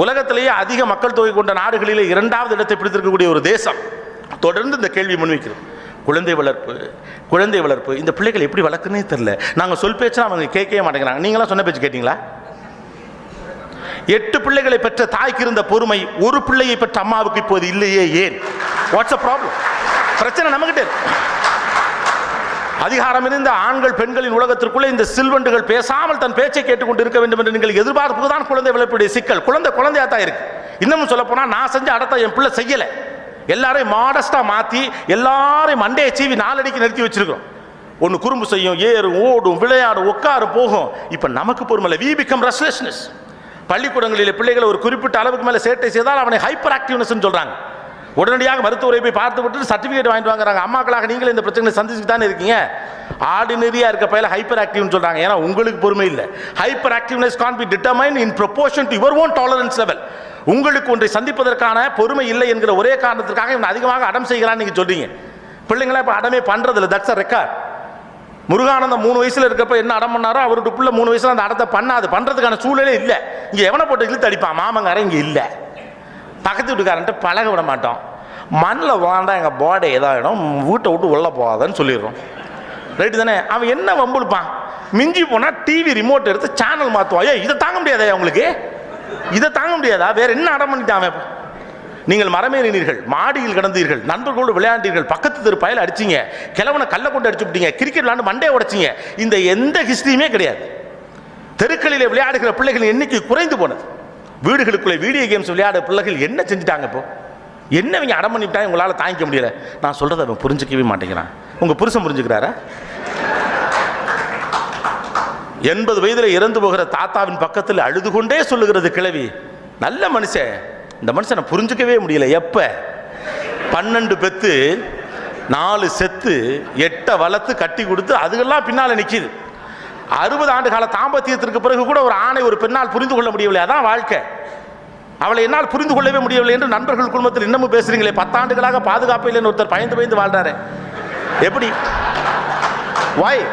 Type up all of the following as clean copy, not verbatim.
உலகத்திலேயே அதிக மக்கள் தொகை கொண்ட நாடுகளிலே 2வது இடத்தை பிடித்திருக்கக்கூடிய ஒரு தேசம் தொடர்ந்து இந்த கேள்வி முன்வைக்கிறது. குழந்தை வளர்ப்பு இந்த பிள்ளைகள் எப்படி வளர்க்குன்னே தெரியல. நாங்கள் சொல் பேச்சா அவங்க கேட்கவே மாட்டேங்கிறாங்க. நீங்களாம் சொன்ன பேச்சு கேட்டீங்களா? 8 பிள்ளைகளை பெற்ற தாய்க்கு இருந்த பொறுமை ஒரு பிள்ளையை பெற்ற அம்மாவுக்கு இப்போது இல்லையே, ஏன்? What's a problem? பிரச்சனை நம்மகிட்ட. அதிகாரம் இருந்த ஆண்கள் பெண்களின் உலகத்திற்குள்ளே இந்த சில்வண்டுகள் பேசாமல் தன் பேச்சை கேட்டுக்கொண்டு இருக்க வேண்டும் என்று நீங்கள் எதிர்பார்ப்பு தான் குழந்தை வளர்ப்புடைய சிக்கல். குழந்தையா தான் இருக்கு. இன்னமும் சொல்ல போனா நான் செஞ்ச அடத்தை என் பிள்ளை செய்யல. எல்லாரையும் மாடஸ்டா மாத்தி எல்லாரையும் மண்டையை சீவி 4 அடிக்கு நிறுத்தி வச்சிருக்கோம். ஒன்று குறும்பு செய்யும், ஏறும், ஓடும், விளையாடும், உட்காரும், போகும். இப்போ நமக்கு பொறுமை. We become restlessness. பள்ளிக்கூடங்களில் பிள்ளைகள் ஒரு குறிப்பிட்ட அளவுக்கு மேலே சேட்டை செய்தால் அவனை ஹைப்பர் ஆக்டிவ்னஸ் சொல்றாங்க. உடனடியாக மருத்துவரை போய் பார்த்து விட்டு சர்டிஃபிகேட் வாங்கிட்டு வாங்குறாங்க. அம்மாக்களாக நீங்களும் இந்த பிரச்சனை சந்திச்சுட்டு தானே இருக்கீங்க. ஆர்டினரியா இருக்க பையில ஹைப்பர் ஆக்டிவ்னு சொல்றாங்க. ஏன்னா உங்களுக்கு பொறுமை இல்லை. Hyperactiveness can be determined in proportion to your own tolerance level. உங்களுக்கு ஒன்றை சந்திப்பதற்கான பொறுமை இல்லை என்கிற ஒரே காரணத்திற்காக இவன் அதிகமாக அடம் செய்கிறான்னு நீங்க சொல்றீங்க. பிள்ளைங்களா இப்ப அடமே பண்றது இல்லை. That's a record. முருகானந்தம் 3 வயசுல இருக்கப்ப என்ன அடம் பண்ணாரோ அவருடைய பிள்ளை 3 வயசுல அந்த அடத்தை பண்ணாது. பண்றதுக்கான சூழலே இல்லை. இங்க எவனை போட்டு இழுத்து அடிப்பான்? மாமங்காரன் இங்க இல்லை. பக்கத்து வீட்டுக்காரன்ட்டு பழக விட மாட்டோம். மண்ணில் வாண்டா எங்கள் பாடி ஏதாயிடும், வீட்டை விட்டு உள்ள போகாதன்னு சொல்லிடுறோம். ரைட்டு தானே? அவன் என்ன வம்புழுப்பான்? மிஞ்சி போனால் டிவி ரிமோட் எடுத்து சேனல் மாற்றுவான். ஏ இதை தாங்க முடியாதா உங்களுக்கு? இதை தாங்க முடியாதா? வேற என்ன அடம் பண்ணிட்டான்? நீங்கள் மரமேறினீர்கள், மாடியில் கிடந்தீர்கள், நண்பர்களோடு விளையாண்டீர்கள், பக்கத்து தெரு பயல அடிச்சிங்க, கிழவனை கல்லை கொண்டு அடிச்சு விட்டீங்க, கிரிக்கெட் விளையாண்டு மண்டையை உடைச்சிங்க. இந்த எந்த ஹிஸ்டரியுமே கிடையாது. தெருக்களிலே விளையாடுகிற பிள்ளைகளின் எண்ணிக்கை குறைந்து போனது. வீடுகளுக்குள்ளே வீடியோ கேம்ஸ் விளையாட பிள்ளைகள் என்ன செஞ்சுட்டாங்க? இப்போ என்ன இவங்க அடம் பண்ணிவிட்டாங்க? உங்களால் தாங்கிக்க முடியல. நான் சொல்றதை அவன் புரிஞ்சிக்கவே மாட்டேங்கிறான். உங்க புருஷன் புரிஞ்சுக்கிறாரா? 80 வயதில் இறந்து போகிற தாத்தாவின் பக்கத்தில் அழுது கொண்டே சொல்லுகிறது கிழவி, நல்ல மனுஷன், இந்த மனுஷனை புரிஞ்சுக்கவே முடியல. எப்ப 12 பெத்து 4 செத்து 8 வளர்த்து கட்டி கொடுத்து அதுக்கெல்லாம் பின்னால நிற்கிது. 60 ஆண்டு கால தாம்பத்தியத்திற்கு பிறகு கூட ஒரு ஆணை ஒரு பெண்ணால் புரிந்து கொள்ள முடியவில்லை. அதான் வாழ்க்கை. அவளை என்னால் புரிந்து கொள்ளவே முடியவில்லை என்று நண்பர்கள் குடும்பத்தில் இன்னமும் பேசுறீங்களே. 10 ஆண்டுகளாக பாதுகாப்பு இல்லைன்னு ஒருத்தர் பயந்து வாழ்றாரு. எப்படி? வாய்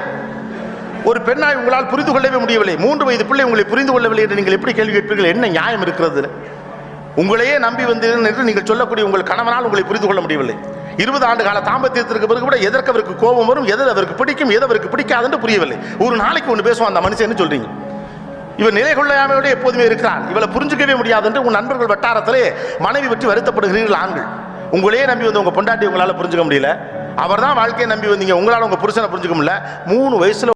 ஒரு பெண்ணாய் உங்களால் புரிந்து கொள்ளவே முடியவில்லை. 3 வயது பிள்ளை உங்களை புரிந்து கொள்ளவில்லை என்று நீங்கள் எப்படி கேள்வி கேட்பீர்கள்? என்ன நியாயம் இருக்கிறது? உங்களையே நம்பி வந்தீர்கள் என்று நீங்கள் சொல்லக்கூடிய உங்கள் கணவனால் உங்களை புரிந்து கொள்ள முடியவில்லை. 20 ஆண்டு கால தாம்பத்தியத்திற்கு பிறகு கூட எதற்கு அவருக்கு கோபம் வரும், எது அவருக்கு பிடிக்கும், எது அவருக்கு பிடிக்காதுன்னு புரியவில்லை. ஒரு நாளைக்கு ஒன்று பேசுவான் அந்த மனுஷன் சொல்றீங்க. இவன் நிலை கொள்ளையாமையோடு எப்போதுமே இருக்கிறான். இவளை புரிஞ்சுக்கவே முடியாது என்று உன் நண்பர்கள் வட்டாரத்திலே மனைவி பற்றி வருத்தப்படுகிறீர்கள். ஆண்கள் உங்களையே நம்பி வந்து உங்க பொண்டாட்டி உங்களால புரிஞ்சுக்க முடியல. அவர் தான் வாழ்க்கையை நம்பி வந்தீங்க. உங்களால் உங்க புருஷனை புரிஞ்சுக்க முடியல. 3 வயசுல